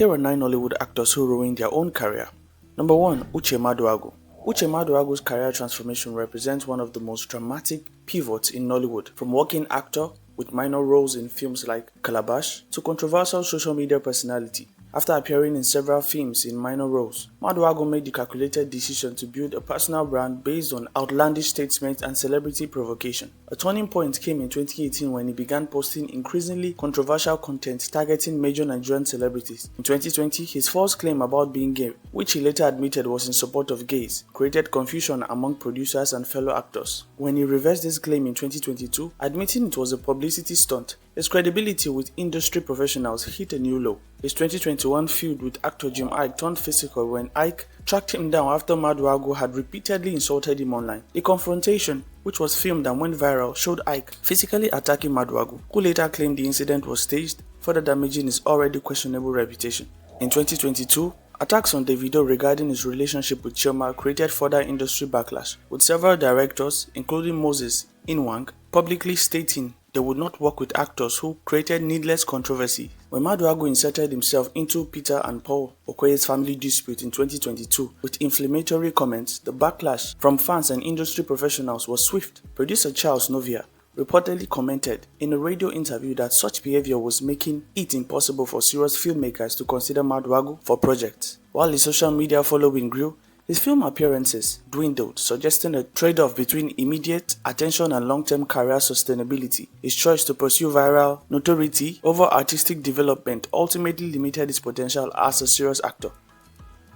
Here are 9 Nollywood actors who ruined their own career. Number 1. Uche Maduagu. Uche Maduagu's career transformation represents one of the most dramatic pivots in Nollywood, from working actor with minor roles in films like Calabash to controversial social media personality. After appearing in several films in minor roles, Maduagu made the calculated decision to build a personal brand based on outlandish statements and celebrity provocation. A turning point came in 2018 when he began posting increasingly controversial content targeting major Nigerian celebrities. In 2020, his false claim about being gay, which he later admitted was in support of gays, created confusion among producers and fellow actors. When he reversed this claim in 2022, admitting it was a publicity stunt, his credibility with industry professionals hit a new low. His 2021 feud with actor Jim Ike turned physical when Ike tracked him down after Maduagu had repeatedly insulted him online. The confrontation, which was filmed and went viral, showed Ike physically attacking Maduagu, who later claimed the incident was staged, further damaging his already questionable reputation. In 2022, attacks on Davido regarding his relationship with Chioma created further industry backlash, with several directors, including Moses Inwang, publicly stating they would not work with actors who created needless controversy. When Maduagu inserted himself into Peter and Paul Okoye's family dispute in 2022 with inflammatory comments, the backlash from fans and industry professionals was swift. Producer Charles Novia reportedly commented in a radio interview that such behavior was making it impossible for serious filmmakers to consider Maduagu for projects. While his social media following grew, his film appearances dwindled, suggesting a trade-off between immediate attention and long-term career sustainability. His choice to pursue viral notoriety over artistic development ultimately limited his potential as a serious actor.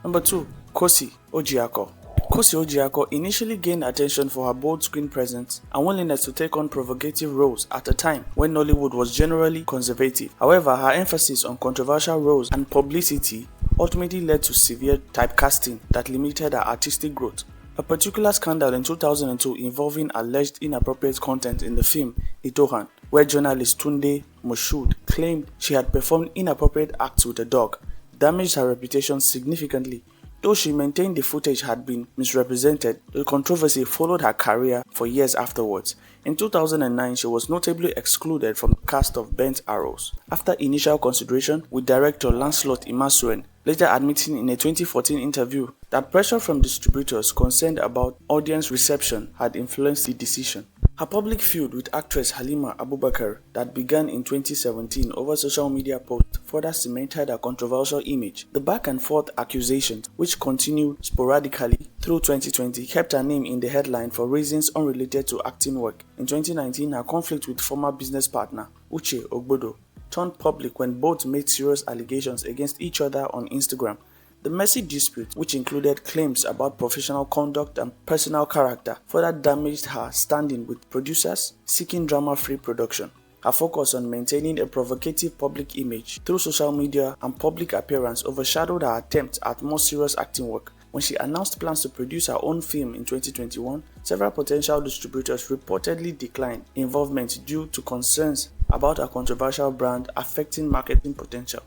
Number 2. Kosi Ojako. Kosi Ojako initially gained attention for her bold screen presence and willingness to take on provocative roles at a time when Nollywood was generally conservative. However, her emphasis on controversial roles and publicity ultimately led to severe typecasting that limited her artistic growth. A particular scandal in 2002 involving alleged inappropriate content in the film Itohan, where journalist Tunde Moshood claimed she had performed inappropriate acts with a dog, damaged her reputation significantly. Though she maintained the footage had been misrepresented, the controversy followed her career for years afterwards. In 2009, she was notably excluded from the cast of Bent Arrows after initial consideration, with director Lancelot Imasuen later admitting in a 2014 interview that pressure from distributors concerned about audience reception had influenced the decision. Her public feud with actress Halima Abubakar that began in 2017 over social media posts further cemented her controversial image. The back and forth accusations, which continued sporadically through 2020, kept her name in the headline for reasons unrelated to acting work. In 2019, her conflict with former business partner Uche Ogbodo turned public when both made serious allegations against each other on Instagram. The messy dispute, which included claims about professional conduct and personal character, further damaged her standing with producers seeking drama-free production. Her focus on maintaining a provocative public image through social media and public appearance overshadowed her attempts at more serious acting work. When she announced plans to produce her own film in 2021, several potential distributors reportedly declined involvement due to concerns about her controversial brand affecting marketing potential.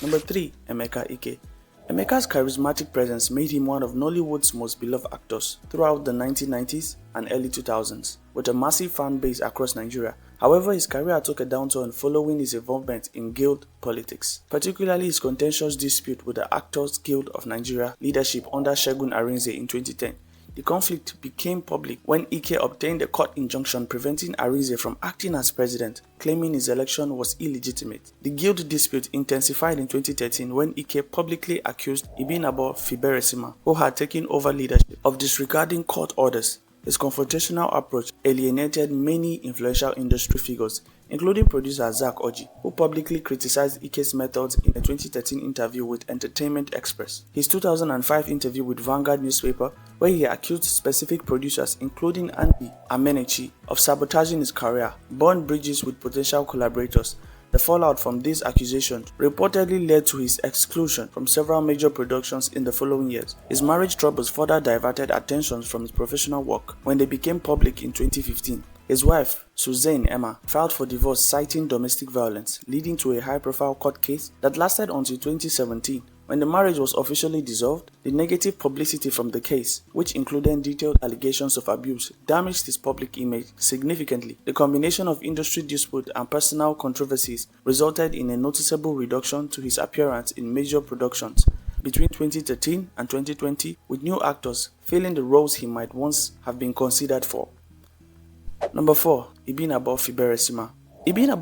Number 3. Emeka Eke. Emeka's charismatic presence made him one of Nollywood's most beloved actors throughout the 1990s and early 2000s, with a massive fan base across Nigeria. However, his career took a downturn following his involvement in guild politics, particularly his contentious dispute with the Actors Guild of Nigeria leadership under Segun Arinze in 2010. The conflict became public when Ike obtained a court injunction preventing Arinze from acting as president, claiming his election was illegitimate. The guild dispute intensified in 2013 when Ike publicly accused Ibin Fibima, who had taken over leadership, of disregarding court orders. His confrontational approach alienated many influential industry figures, including producer Zach Oji, who publicly criticized Ike's methods in a 2013 interview with Entertainment Express. His 2005 interview with Vanguard newspaper, where he accused specific producers, including Andy Amenechi, of sabotaging his career, burned bridges with potential collaborators. The fallout from these accusations reportedly led to his exclusion from several major productions in the following years. His marriage troubles further diverted attention from his professional work when they became public in 2015. His wife, Suzanne Emma, filed for divorce citing domestic violence, leading to a high-profile court case that lasted until 2017, When the marriage was officially dissolved, the negative publicity from the case, which included detailed allegations of abuse, damaged his public image significantly. The combination of industry dispute and personal controversies resulted in a noticeable reduction to his appearance in major productions between 2013 and 2020, with new actors filling the roles he might once have been considered for. Number 4. Ibin Fibima. Ibin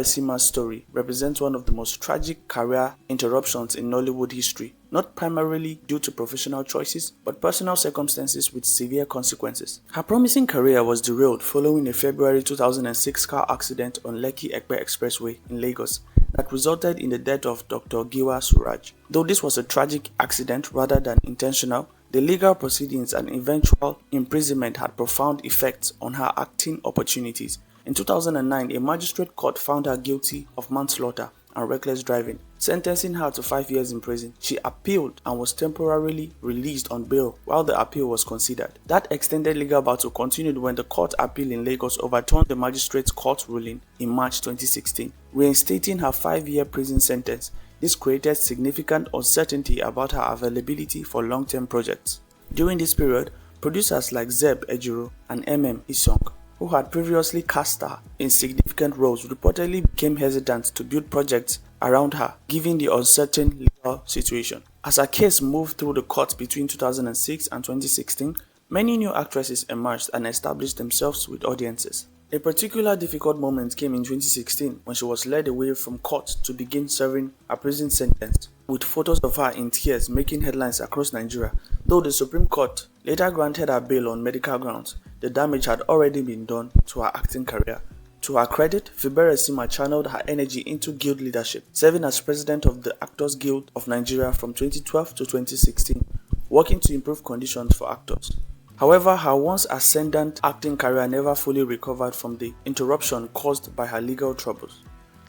Fibema's story represents one of the most tragic career interruptions in Nollywood history, not primarily due to professional choices, but personal circumstances with severe consequences. Her promising career was derailed following a February 2006 car accident on Lekki Eke Expressway in Lagos that resulted in the death of Dr. Giwa Suraj. Though this was a tragic accident rather than intentional, the legal proceedings and eventual imprisonment had profound effects on her acting opportunities. In 2009, a magistrate court found her guilty of manslaughter and reckless driving, sentencing her to 5 years in prison. She appealed and was temporarily released on bail while the appeal was considered. That extended legal battle continued when the court appeal in Lagos overturned the magistrate's court ruling in March 2016, reinstating her 5-year prison sentence. This created significant uncertainty about her availability for long-term projects. During this period, producers like Zeb Ejiro and Isong, who had previously cast her in significant roles, reportedly became hesitant to build projects around her, given the uncertain legal situation. As her case moved through the courts between 2006 and 2016, many new actresses emerged and established themselves with audiences. A particular difficult moment came in 2016 when she was led away from court to begin serving a prison sentence, with photos of her in tears making headlines across Nigeria. Though the Supreme Court later granted her bail on medical grounds, the damage had already been done to her acting career. To her credit, Fibema channeled her energy into guild leadership, serving as president of the Actors Guild of Nigeria from 2012 to 2016, working to improve conditions for actors. However, her once ascendant acting career never fully recovered from the interruption caused by her legal troubles.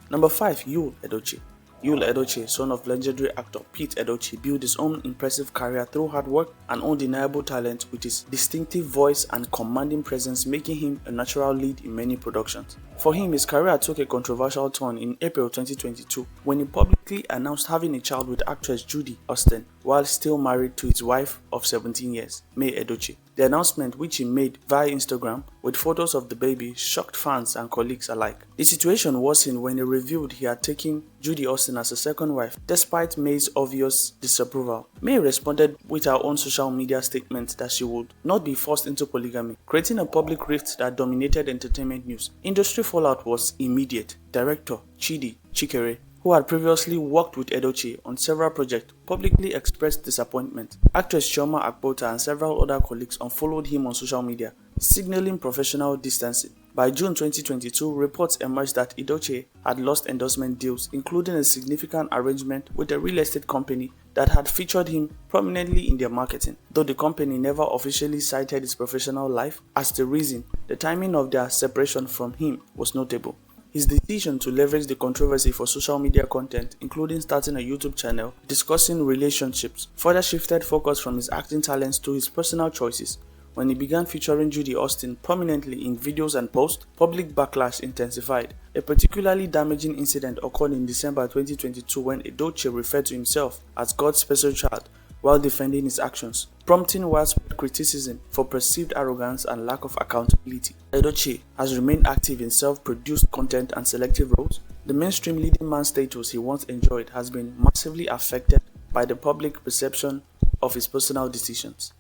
Number 5. Ule Edoce. Ule Edoce, son of legendary actor Pete Edoce, built his own impressive career through hard work and undeniable talent, with his distinctive voice and commanding presence making him a natural lead in many productions. For him, his career took a controversial turn in April 2022 when he publicly announced having a child with actress Judy Austin while still married to his wife of 17 years, May Edoce. The announcement, which he made via Instagram with photos of the baby, shocked fans and colleagues alike. The situation worsened when he revealed he had taken Judy Austin as a second wife, despite May's obvious disapproval. May responded with her own social media statement that she would not be forced into polygamy, creating a public rift that dominated entertainment news. Industry fallout was immediate. Director Chidi Chikere, who had previously worked with Edoce on several projects, publicly expressed disappointment. Actress Chioma Akpota and several other colleagues unfollowed him on social media, signaling professional distancing. By June 2022, reports emerged that Edoce had lost endorsement deals, including a significant arrangement with a real estate company that had featured him prominently in their marketing. Though the company never officially cited his professional life as the reason, the timing of their separation from him was notable. His decision to leverage the controversy for social media content, including starting a YouTube channel discussing relationships, further shifted focus from his acting talents to his personal choices. When he began featuring Judy Austin prominently in videos and posts, public backlash intensified. A particularly damaging incident occurred in December 2022 when Edoce referred to himself as God's special child while defending his actions, prompting widespread criticism for perceived arrogance and lack of accountability. Edoce has remained active in self-produced content and selective roles. The mainstream leading man status he once enjoyed has been massively affected by the public perception of his personal decisions.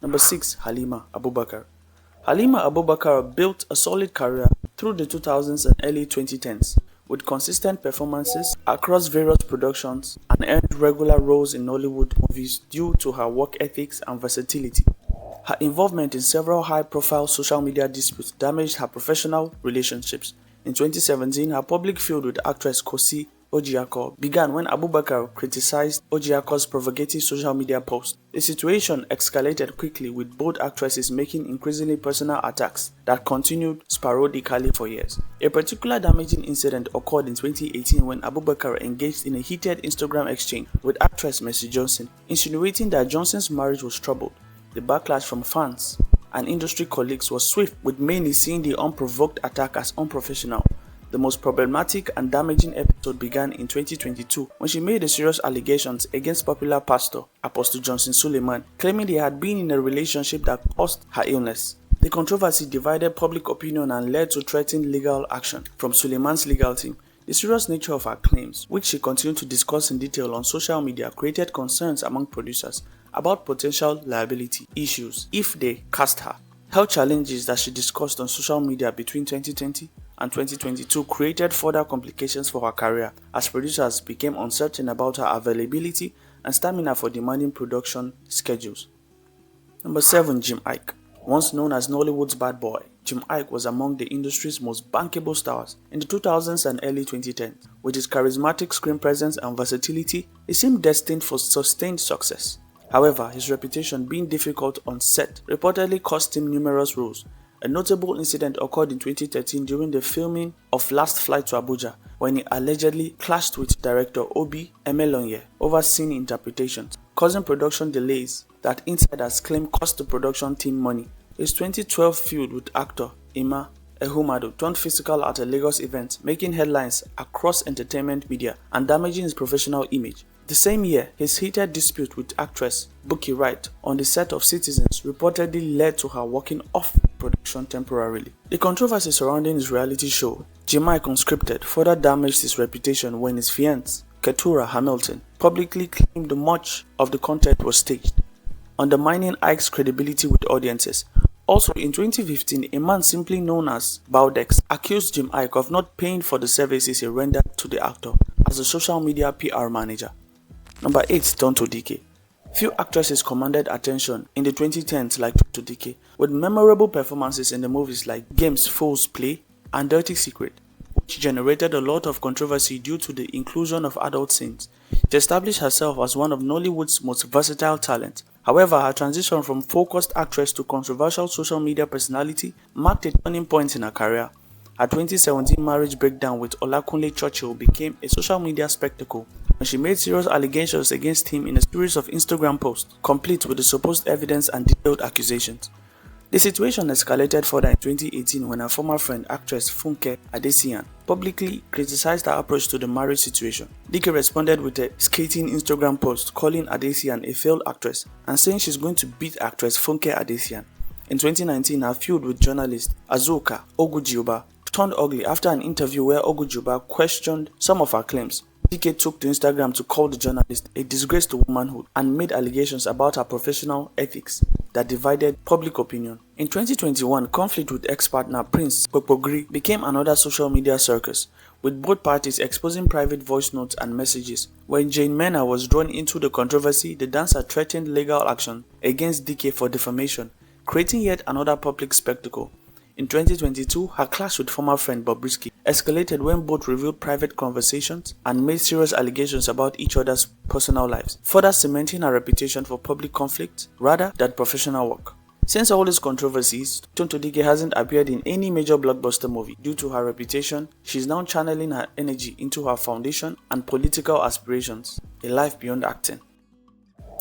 Number 6. Halima Abubakar. Halima Abubakar built a solid career through the 2000s and early 2010s, with consistent performances across various productions, and earned regular roles in Nollywood movies due to her work ethics and versatility. Her involvement in several high-profile social media disputes damaged her professional relationships. In 2017, her public feud with actress Kosi Ojako began when Abubakar criticized Ojako's provocative social media post. The situation escalated quickly, with both actresses making increasingly personal attacks that continued sporadically for years. A particular damaging incident occurred in 2018 when Abubakar engaged in a heated Instagram exchange with actress Mercy Johnson, insinuating that Johnson's marriage was troubled. The backlash from fans and industry colleagues was swift, with many seeing the unprovoked attack as unprofessional. The most problematic and damaging episode began in 2022 when she made serious allegations against popular pastor Apostle Johnson Suleiman, claiming they had been in a relationship that caused her illness. The controversy divided public opinion and led to threatened legal action from Suleiman's legal team. The serious nature of her claims, which she continued to discuss in detail on social media, created concerns among producers about potential liability issues if they cast her. Health challenges that she discussed on social media between 2020 and 2022 created further complications for her career as producers became uncertain about her availability and stamina for demanding production schedules. Number 7. Jim Ike. Once known as Nollywood's bad boy, Jim Ike was among the industry's most bankable stars in the 2000s and early 2010s. With his charismatic screen presence and versatility, he seemed destined for sustained success. However, his reputation being difficult on set reportedly cost him numerous roles. A notable incident occurred in 2013 during the filming of Last Flight to Abuja, when he allegedly clashed with director Obi Emelonye over scene interpretations, causing production delays that insiders claim cost the production team money. His 2012 feud with actor Ima Ehumadu turned physical at a Lagos event, making headlines across entertainment media and damaging his professional image. The same year, his heated dispute with actress Buki Wright on the set of Citizens reportedly led to her walking off production temporarily. The controversy surrounding his reality show, Jim Ike Unscripted, further damaged his reputation when his fiancée, Keturah Hamilton, publicly claimed much of the content was staged, undermining Ike's credibility with audiences. Also, in 2015, a man simply known as Baudex accused Jim Ike of not paying for the services he rendered to the actor as a social media PR manager. Number 8. Donto Dike. Few actresses commanded attention in the 2010s like Donto Dike, with memorable performances in the movies like Games Fool's Play and Dirty Secret, which generated a lot of controversy due to the inclusion of adult scenes. She established herself as one of Nollywood's most versatile talents. However, her transition from focused actress to controversial social media personality marked a turning point in her career. Her 2017 marriage breakdown with Olakunle Churchill became a social media spectacle when she made serious allegations against him in a series of Instagram posts, complete with the supposed evidence and detailed accusations. The situation escalated further in 2018 when her former friend, actress Funke Adesiyan, publicly criticized her approach to the marriage situation. Dike responded with a scathing Instagram post calling Adesiyan a failed actress and saying she's going to beat actress Funke Adesiyan. In 2019, her feud with journalist Azuka Ogujioba turned ugly after an interview where Ogujioba questioned some of her claims. Dike took to Instagram to call the journalist a disgrace to womanhood and made allegations about her professional ethics that divided public opinion. In 2021, conflict with ex-partner Prince Popogri became another social media circus, with both parties exposing private voice notes and messages. When Jane Mena was drawn into the controversy, the dancer threatened legal action against Dike for defamation, creating yet another public spectacle. In 2022, her clash with former friend Bobrisky escalated when both revealed private conversations and made serious allegations about each other's personal lives, further cementing her reputation for public conflict rather than professional work. Since all these controversies, Donto Dike hasn't appeared in any major blockbuster movie. Due to her reputation, she's now channeling her energy into her foundation and political aspirations, a life beyond acting.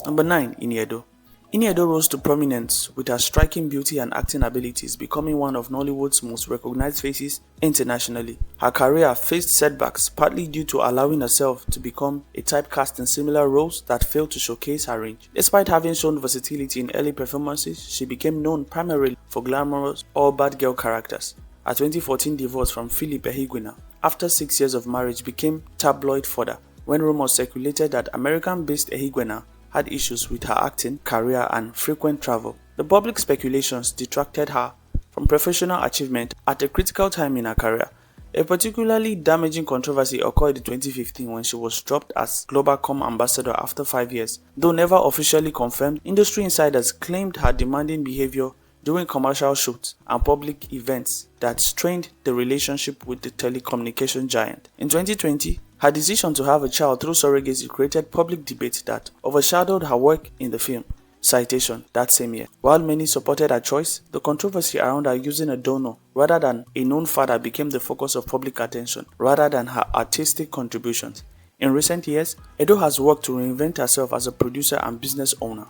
Number 9. Ini Edo. Ini Edo rose to prominence with her striking beauty and acting abilities, becoming one of Nollywood's most recognized faces internationally. Her career faced setbacks partly due to allowing herself to become a typecast in similar roles that failed to showcase her range. Despite having shown versatility in early performances, she became known primarily for glamorous or bad girl characters. Her 2014 divorce from Philip Ehigwina after 6 years of marriage became tabloid fodder when rumors circulated that American-based Ehigwina had issues with her acting career and frequent travel. The public speculations detracted her from professional achievement at a critical time in her career. A particularly damaging controversy occurred in 2015 when she was dropped as Globalcom ambassador after 5 years. Though never officially confirmed, industry insiders claimed her demanding behavior during commercial shoots and public events that strained the relationship with the telecommunication giant. In 2020, her decision to have a child through surrogacy created public debate that overshadowed her work in the film Citation that same year. While many supported her choice, the controversy around her using a donor rather than a known father became the focus of public attention rather than her artistic contributions. In recent years, Edo has worked to reinvent herself as a producer and business owner.